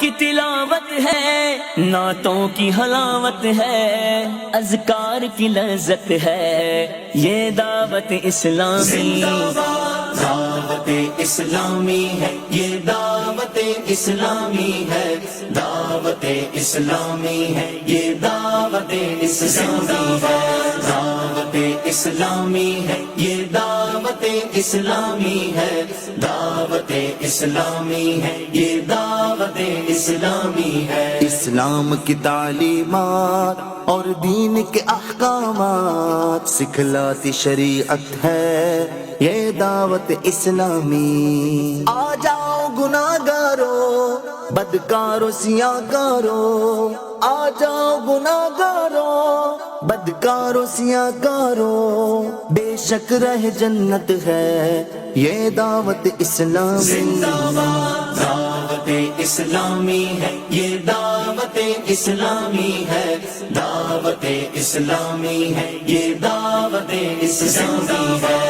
کی تلاوت ہے، نعتوں کی حلاوت ہے، اذکار کی لذت ہے، یہ دعوت اسلامی، دعوت اسلامی ہے، یہ دعوت اسلامی ہے، دعوت اسلامی ہے، یہ دعوت اسلامی ہے، دعوت اسلامی ہے، یہ دعوت اسلامی ہے، دعوت اسلامی ہے، یہ دعوت اسلامی ہے۔ اسلام کی تعلیمات اور دین کے احکامات سکھلاتی شریعت ہے یہ دعوت اسلامی۔ آ جاؤ گناہگارو بدکارو سیاکارو، آ جاؤ گناہگارو بدکارو سیاکارو، بے شک رہ جنت ہے یہ دعوت اسلامی۔ دعوت اسلامی ہے، یہ دعوت اسلامی ہے، دعوت اسلامی ہے، یہ دعوت اسلامی ہے،